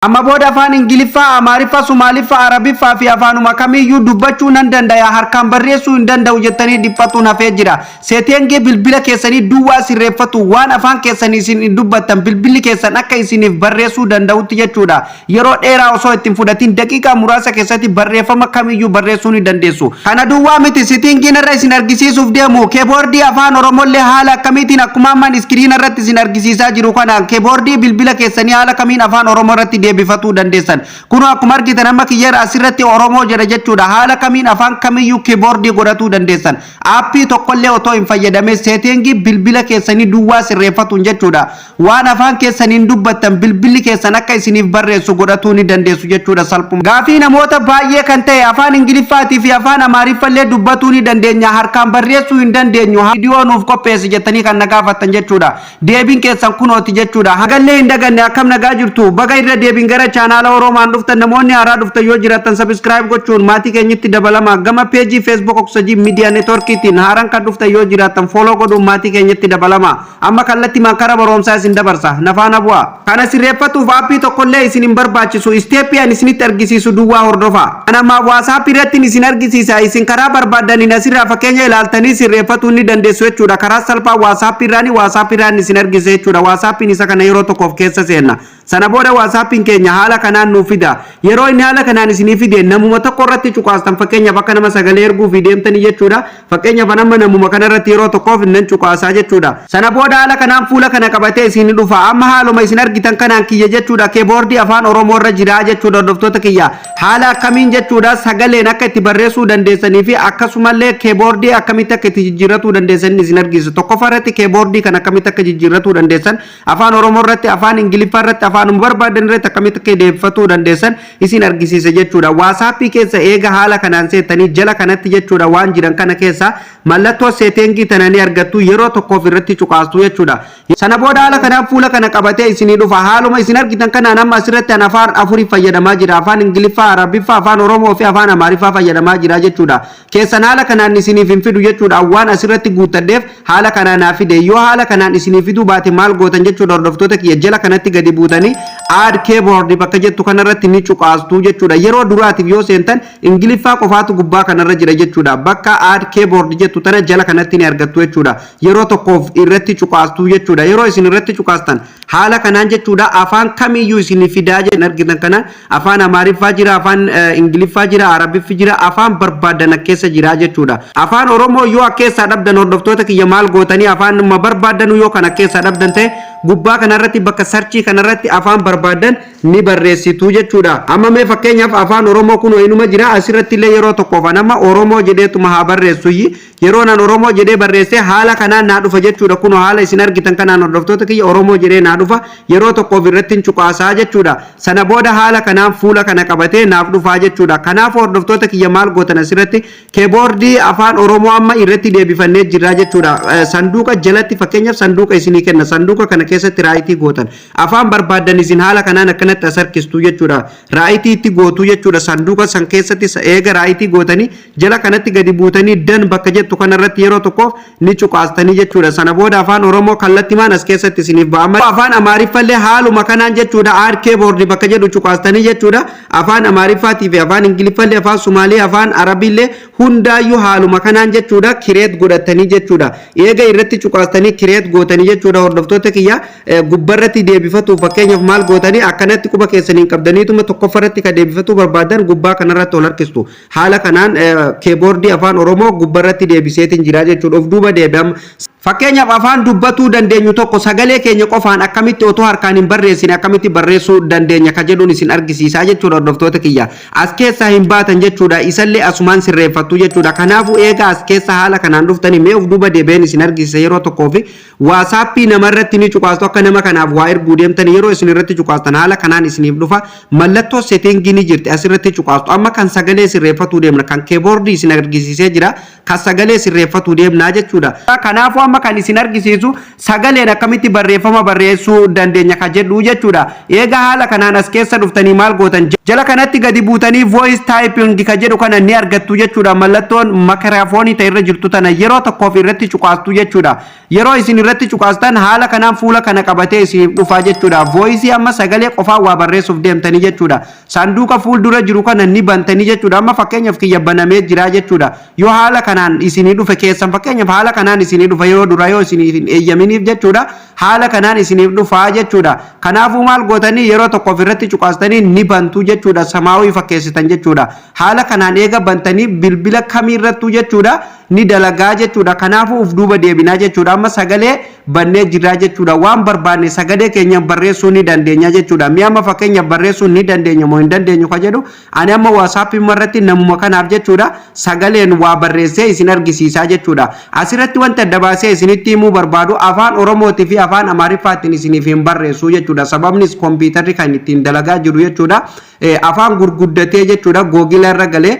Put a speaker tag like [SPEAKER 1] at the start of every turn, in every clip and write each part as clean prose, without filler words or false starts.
[SPEAKER 1] amma booda afaan ingiliffaa amaariffaa somaaliffaa arabiffaa fi afaanuma kamiyyuu dubbachuu nan dandaya harkaan barreessuu hin danda'u jettanii dhiphatuun hafee jira seeteengee bilbila keessanii duwwaa sirreeffatu waan afaan keessanii isin dubbattan bilbilli keessan akka isiniif barreessuu danda'utti jechuudha yeroo dheeraa osoo ittiin fudhatiin daqiiqaa muraasa keessatti barreeffama kamiyyuu barreessuu ni dandeessu kana duwwaa miti seetengiin irra isin argisiisuuf deemu keeboordii afaan oromollee haala akkamiitiin akkuma ammaan iskiriin irratti isin argisiisaa jiru kana keeboordii bilbila keessanii haala kamiin afaan oromoo irratti bifatu dandeessan kuno akkuma argitan amma kiyyara asirratti oromoo jedha jechuudha haala kamiin afaan kamiyyuu keyboardii godhatu dandeessan aappii tokkollee otoo hin fayyadamne seetingii bilbila keessanii duwwaa sirreeffatuun jechuudha waan afaan keessaniin dubbattan bilbilli keessan akka isiniif barreessu godhatu ni dandeessu jechuudha salphuma gaafii namoota baay'ee kan ta'e afaan ingiliffaatii fi afaan amaariffallee dubbatu ni dandeenya harkaan barreessuu hin dandeenyu viidiyoo nuuf qopheessi jettanii kan nagaafattan jechuudha deebiin keessan kunooti jechuudha hagallee hin daganne akkam nagaa jirtu baga irra deebiin gara channel oromaan dhuftan namoonni haaraa dhuftan yoo jiraatan subscribe gochuun maatii keenyatti dabalama gama page facebook oxygen media network tiin haaraan kan dhuftan yoo jiraatan follow godhuun maatii keenyatti dabalama amma kallatti mankara baromsaa isin dabarsa nafaana bu'a kana sirreeffatuuf aappii tokkollee isin hin barbaachisu isteeppiyaan isinitti argisiisu duwwaa hordofa kanama whatsapp irratti isin argisiisa isin karaa barbaadaniin asirraa fakkeenya ilaaltanii sirreeffatuu ni dandeessu jechuudha karaa salphaa whatsapp irraan isin argisiisa jechuudha whatsapp isa kana yeroo tokkoof keessa seenna sana booda whatsapp keenya haala kanaan nuuf fida yeroo inni haala kanaan isiniif fide namuma tokko irratti cuqaastan fakkeenya bakka nama sagalee erguu fi deemtanii jechuudha fakkeenya banama namuma kana irratti yeroo tokkoof innan cuqaasaa jechuudha sana booda haala kanaan fuula kana qabatee isin dhufa amma haaluma isin argitan kanaan kiyya jechuudha keyboardii afaan oromoo irra jira jechuudha hordoftoota kiyya haala akkamiin jechuudha sagaleen akka itti barreessuu dandeessanii fi akkasumallee keyboardii akkamitti akka itti jijjiirratuu dandeessan isin argisiisa tokkoffaa irratti keyboardii kan akkamitti akka jijjiirratuu dandeessan afaan oromoo irratti afaan ingiliffaa irratti afaan barbaadan irratti akkamitti akka deeffatuu dandeessan isin argisiisa jechuudha whatsapp keessa eega haala kanaan seetanii jala kanatti jechuudha waan jiran kana keessa mallattoo seetengii tananii argattu yeroo tokkoof irratti cuqaastu jechuudha sana booda haala kanaan fuula kana qabatee isinii dhufa haaluma isin argitan kanaan amma asirratti afaan afurii fayyadamaa jira afaan ingiliffaa arabiffaa afaan oromoo fi afaan amaariffaa fayyadamaa jira jechuudha keessan haala kanaan isiniif hin fidu jechuudha waan asirratti guuttadheef haala kanaan naa fide yoo haala kanaan isiniif fiduu baate maal gootan jechuudha hordoftoota kiyya jala kanatti gadi buutanii add keyboard bakka jettu kanarratti ni cuqaastu jechuudha yeroo duraatiif yoo seentan ingiliffaa qofaatu gubbaa kanarra jira jechuudha bakka add keyboard jettu tana jala kanatti ni argattu jechuudha yeroo tokkoof irratti cuqaastu jechuudha yeroo isin irratti cuqaastan haala kanaan jechuudha afaan kamiyyuu isin fidaa jedhan argitan kanaan afaan amaariffaa jira afaan ingiliffaa jira arabiffi jira afaan barbaadan keessa jira jechuudha afaan oromoo yoo keessa dhabdan hordoftoota kiyya maal gootanii afaan barbaadan yoo kana keessa dhabdan ta'e gubbaa kanarratti bakka sarchii kanarratti afaan barbaadan ni barreessitu jechuudha amma mee fakkeenyaaf afaan oromoo kun inuma jira asirratti illee yeroo tokkoof nama oromoo jedheetuma haa barreessu yeroo nan oromoo jedhee barreessee haala kanaan naa dhufa jechuudha kun haala isin argitan kanaan hordoftoota kiyya oromoo jedhee naa dhufa yeroo tokkoof irratti cuqaasaa jechuudha sana booda haala kanaan fuula kana qabatee naaf dhufaa jechuudha kanaaf hordoftoota kiyya maal gootan asirratti keyboardii afaan oromoo amma irratti deebifannee jirra jechuudha sanduuqa jalatti fakkeenyaaf sanduuqa isinii kenna sanduuqa kana keessatti raayitii gootan afaan barbaadan isin haala kanaan akkanatti asarkistu jechuudha raayitii itti gootu jechuudha sanduuqa san keessatti eega raayitii gootanii jala kanatti gadi buutanii dan bakka jettu kanarratti yeroo tokkoof ni cuqaastanii jechuudha sana booda afaan oromoo kallattimaan as keessatti isiniif ba'ama afaan amaariffallee haaluma kanaan jechuudha add keyboard bakka jedhu cuqaastanii jechuudha afaan amaariffaatii fi afaan ingiliffallee afaan sumaalee afaan arabiillee hundaayyuu haaluma kanaan jechuudha kireet godhatanii jechuudha eega irratti cuqaastanii kireet gootanii jechuudha hordoftoota kiyya gubbarratti deebifatu fakkeenyaaf maal gootanii akkanatti quba keessaniin qabdaniituma tokkoffarratti ka deebifatu barbaadan gubbaa kanarratti ol harkistu haala kanaan keyboardii afaan oromoo gubbarratti deebiseetiin jira jechuudha of duuba deebi'ama fakkeenyaaf afaan dubbatuu dandeenyu tokko sagalee keenya qofaan akkamitti otoo harkaan hin barreessine akkamitti barreessuu dandeenya ka jedhuun isin argisiisaa jechuudha hordoftoota kiyya as keessaa hin baatan jechuudha isallee asumaan sirreeffattu jechuudha kanaafuu eega as keessa haala kanaan dhuftanii mee of duuba deebi'een isin argisiisa yeroo tokkoo fi waasappii namarratti ni cuqaastu akka nama kanaaf waa erguu deemtan yeroo isin irratti cuqaastan haala kanaan isiniif dhufa mallattoo seetingii ni jirti asirratti cuqaastu amma kan sagalee sirreeffatuu deemna kan keyboardii isin argisiisee jira kan sagalee sirreeffatuu deemnaa jechuudha kanaafuu amma kan isin argisiisu sagaleen akkamitti barreeffama barreessuu dandeenya ka jedhu jechuudha. Eega haala kanaan as keessa dhuftanii maal gootan jala kanatti gadi buutanii voice typing ka jedhu kana ni argattu jechuudha. Mallattoon makiraafoonii ta'e irra jirtu tana yeroo tokkoof irratti cuqaastu jechuudha. Yeroo isin irratti cuqaastan haala kanaan fuula kana qabatee isin dhufa jechuudha. Voice amma sagalee qofaa waa barreessuuf deemtanii jechuudha. Sanduuqa fuuldura jiru kana ni bantanii jechuudha. Amma fakkeenyaaf kiyya banamee jira jechuudha. Yoo haala kanaan isinii dhufe keessan fakkeenyaaf haala kanaan isinii dhufa yeroo dura yoo isin eeyyaminiif jechuudha. Haala kanaan isiniif dhufa jechuudha. Kanaafuu maal gootanii yeroo tokkoof irratti cuqaastanii ni bantu jechuudha. Samaawii fakkeessitan jechuudha. Haala kanaan eega bantanii bilbila kamiirrattu jechuudha ni dalagaa jechuudha. Kanaafuu uf duuba deebinaa jechuudha. Amma sagalee bannee jirra jechuudha. Waan barbaanne sagalee keenya barreessuu ni dandeenya jechuudha. Mi'a amma fakkeenya barreessuu ni dandeenya moo hin dandeenyu ka jedhu ani amma WhatsApp irratti namuma kanaaf jechuudha sagaleen waa barreessee isin argisiisaa jechuudha. Asirratti wanta adda baasee isinitti himuu barbaadu afaan Oromootii fi afaan Amaariffaatiin isiniif hin barreessu jechuudha. Sababnis kompiitarri kan ittiin dalagaa jiru jechuudha. Afaan gurguddatee jechuudha googila irra galee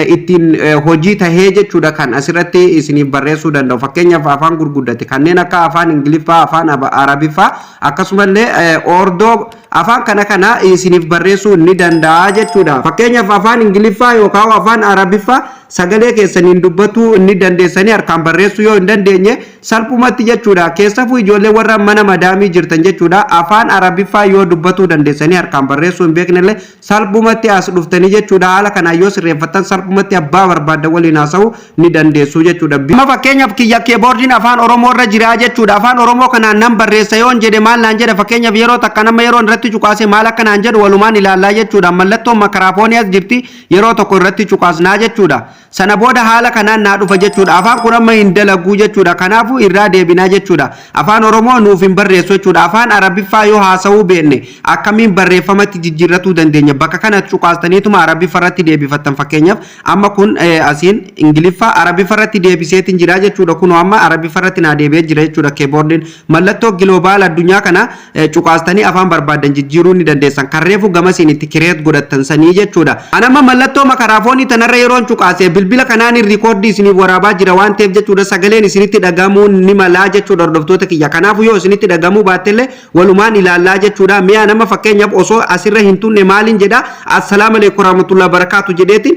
[SPEAKER 1] ittiin hojii tahee jechuudha kan asirratti isiniif barreessuu danda'u. Fakkeenyaaf afaan gurguddate kanneen akka afaan Ingiliffaa, afaan Arabiffaa akkasumallee ordoo afaan kana isiniif barreessuu ni danda'a jechuudha. Fakkeenyaaf afaan Ingiliffaa yookaan afaan Arabiffaa sagalee keessaniin dubbatu ni dandeessanii harkaan barreessuu yoo hin dandeenye salphumatti jechuudha. Keessafuu ijoollee warra mana madaamii jirtan jechuudha. Afaan Arabiffaa yoo dubbatu dandeessanii harkaan barreessuu hin beeknellee salphumatti as dhuftanii jechuudha. Haala kanaan yoo sirreeffattan salphumatti abbaa barbaaddan waliin haasa'uu ni dandeessu jechuudha. Amma fakkeenyaaf kiyya keeboordiin afaan Oromoo irra jira jechuudha. Afaan Oromoo kanaan nan barreessa yoo jedhe maal naan jedha fakkeenyaaf yeroo takka nama yeroo irratti cuqaase maal akka naan jedhu walumaan ilaallaa jechuudha. Mallattoon makiraafoonii as jirti yeroo tokko irratti cuqaasnaa jechuudha. Sana booda haala kanaan naa dhufa jechuudha. Afaan kun amma hin dalaguu jechuudha. Kanaafuu irraa deebinaa jechuudha. Afaan Oromoo nuuf hin barreessu jechuudha. Afaan Arabiffaa yoo haasa'uu beekne akkamiin barreeffamatti jijjiirratuu dandeenya. Bakka kana cuqaastaniituma Arabiffaa irratti deebifattan fakkeenyaaf amma kun asiin Ingiliffaa Arabiffaa irratti deebiseetiin jira jechuudha. Kun amma Arabiffaa irratti naa deebi'ee jira jechuudha. Keeboordiin mallattoo global addunyaa kana cuqaastanii afaan barbaadan jijjiiruu ni dandeessan. Karreefu gamasiin itti kireet godhattan sanii jechuudha. Anamma mallattoo makiraafoonii tanarra yeroon cuqaasee bilbila kanaan rikoordii isiniif waraabaa jira waan ta'eef jechuudha. Sagaleen isinitti dhagamuu ni mala jechuudha hordoftoota kiyya. Kanaafuu yoo isinitti dhagamuu baattellee walumaan ilaallaa jechuudha. Mi'a nama fakkeenyaaf osoo asirra hin tunne maaliin jedha assalaamu alaykum warahmatullahi wabarakaatu jedheetiin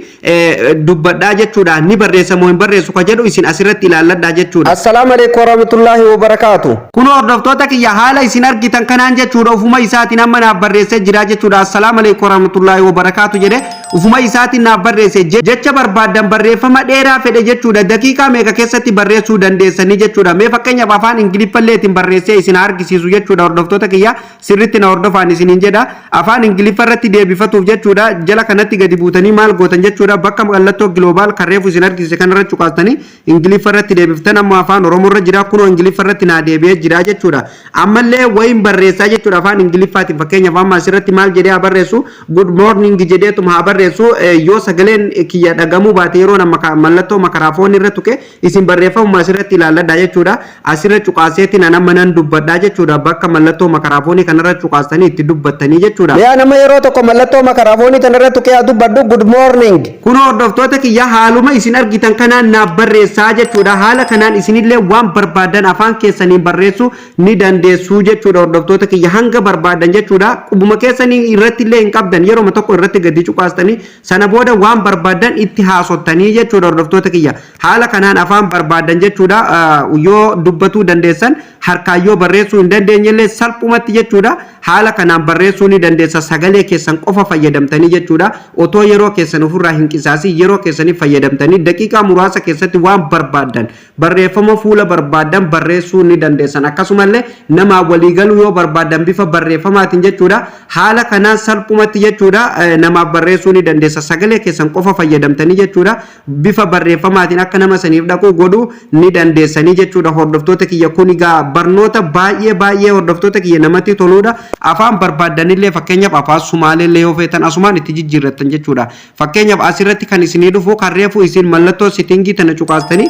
[SPEAKER 1] dubbadhaa jechuudha. Ni barreessa moo hin barreessu ka jedhu isin asirratti ilaalladhaa jechuudha. Assalaamu alaykum warahmatullahi wabarakaatu. Kun hordoftoota kiyya haala isin argitan kanaan jechuudha ufuma isaatiin amma naaf barreessee jira jechuudha. Assalaamu alaykum warahmatullahi wabarakaatu jedhe ufuma isaatiin naaf barreesse jecha barbaadan barreeffama dheeraa fedhe jechuudha. Daqiiqaa meeqa keessatti barreessuu dandeessanii jechuudha. Mee fakkeenyaaf afaan Ingiliffalleetiin barreessee isin argisiisu jechuudha hordoftoota kiyya sirritti na hordofaan isiniin jedha. Afaan Ingiliffa irratti deebifatuuf jechuudha jala kanatti gadi buutanii maal gootan jechuudha. Bakka mallattoo global karreefu isin argisiise kanarratti cuqaastanii Ingiliffa irratti deebiftan amma afaan Oromoo irra jira kunoo Ingiliffa irratti naa deebi'ee jira jechuudha. Ammallee wayin barreessaa jechuudha afaan Ingiliffaatiin fakkeenyaaf amma asirratti maal jedhee haa barreessu good morning jedheetuma haa barreessu yoo sagaleen kiyya dhagamuu baate yeroo mallattoo makiraafoonii irra tuqe isin barreeffamuma asirratti ilaalladhaa jechuudha. Asirra cuqaaseetiin anamma nan dubbadhaa jechuudha. Bakka mallattoo makiraafoonii kanarra cuqaastanii itti dubbattanii jechuudha. Yaa nama yeroo tokko mallattoo makiraafoonii kanarra tuqee haa dubbadhu good morning. Kun hordoftoota kiyya haaluma isin argitan kanaan naaf barreessaa jechuudha. Haala kanaan isinillee waan barbaadan afaan keessanii barreessuu ni dandeessu jechuudha hordoftoota kiyya hanga barbaadan jechuudha. Qubuma keessanii irratti illee hin qabdan yeroo tokko irratti gadi cuqaastanii sana booda waan barbaadan itti haasottanii jechuudha hordoftoota kiyya. Haala kanaan afaan barbaadan jechuudha yoo dubbatuu dandeessan harkaan yoo barreessuu hin dandeenyellee salphumatti jechuudha. Haala kanaan barreessuu ni dandeessa sagalee keessan qofa fayyadamtanii jechuudha. Otoo yeroo keessan ofirraa hin qisaasii yeroo keessaniif fayyadamtanii daqiiqaa muraasa keessatti waan barbaadan barreeffama fuula barbaadan barreessuu ni dandeessan. Akkasumallee nama waliigaluu yoo barbaadan bifa barreeffamaatiin jechuudha. Haala kanaan salphumatti jechuudha namaaf barreessuu ni dandeessa sagalee keessan qofa fayyadamtanii jechuudha. Bifa barreeffamaatiin akka nama saniif dhaquu godhuu ni dandeessanii jechuudha hordoftoota kiyya. Kun egaa barnoota baay'ee hordoftoota kiyya namatti toluudha. Afaan barbaadanillee fakkeenyaaf afaan Sumaaleellee yoo feetan asumaan itti jijjiirrattan jechuudha. Fakkeenyaaf asirratti kan isinii dhufu kan reefu isin mallattoo settingii tana cuqaastanii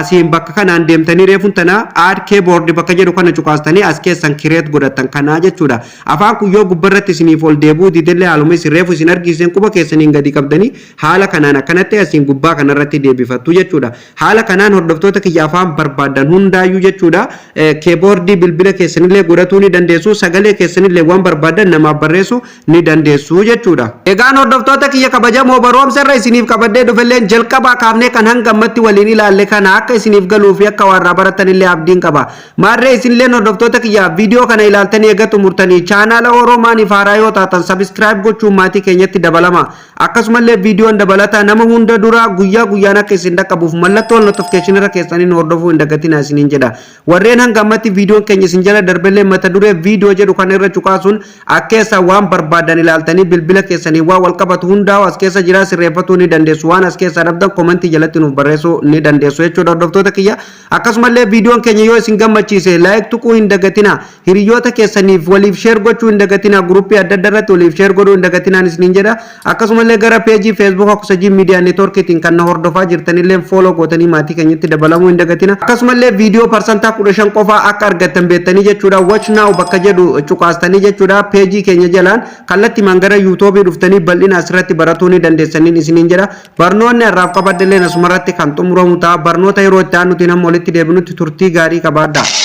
[SPEAKER 1] asiin bakka kanaan deemtanii reefun tana add keyboard bakka jedhu kana cuqaastanii as keessan create godhatan kana jechuudha. Afaan kun yoo gubbarratti isiniif ol deebi'u didellee haaluma isin reefu isin argisiisan quba keessaniin gadi qabdanii haala kanaan akkanatti asiin gubbaa kanarratti deebifattu jechuudha. Haala kanaan hordoftoota kiyya afaan barbaadan hundaayyuu jechuudha. Keyboardii bilbila keessanillee godhatuu ni dandeessu, sagalee keessanillee waan barbaadan namaaf barreessu ni dandeessu jechuudha. Egaan hordoftoota kiyya kabajamoo baroomsa irra isiniif qabadee dhufelleen jalqabaa kaafnee kan hanga ammatti waliin ilaalle kana akka isiniif galuu fi akka warra baratanillee abdiin qaba. Maarree isinillee hordoftoota kiyya viidiyoo kana ilaaltanii eega xumurtanii chaanaala Oromaanii faaraa yoo taatan subscribe gochuun maatii keenyatti dabalama. Akkasumallee viidiyoon dabalataa nama hunda dura guyyaa guyyaan akka isin dhaqqabuuf mallattoo notification irra keessaniin hordofuu hin dagatinaa isiniin jedha. Warreen hanga ammatti viidiyoon keenya isin jala darbellee mata duree viidiyoo jedhu kana irra cuqaasuun akkeessa waan barbaadan ilaaltanii bilbila keessanii waan wal qabatu hundaa as keessa jira sirreeffatuu ni dandeessu. Waan as keessa dhabdan komentii jalatti nuuf barreessuu ni dandeessu jechuudha hordoftoota kiyya. Akkasumallee viidiyoon keenya yoo isin gammachiise like tuquu hin dagatinaa, hiriyoota keessaniif waliif share gochuu hin dagatinaa, gruppii adda addaa irratti waliif share godhuu hin dagatinaa isiniin jedha. Akkasumallee gara peejii Facebook Oxygen Media Networkitiin kan na hordofaa jirtanillee follow gootanii maatii keenyatti dabalamuu hin dagatinaa. Akkasumallee viidiyoo parsantaa 15 qofaa akka argattan beektanii jechuudha. Watch now bakka jedhu cuqaastanii jechuudha. Peejii keenya jalaan kallattii mangara YouTube dhuftanii bal'ina asirratti baratuu ni dandeessaniin isiniin jedha. Barnoonni har'aaf qabadillee asumarratti kan xumuramu ta'a. Barnoota yeroo itti aanutiin amma walitti deebinutti turtii gaarii qabaadhaa.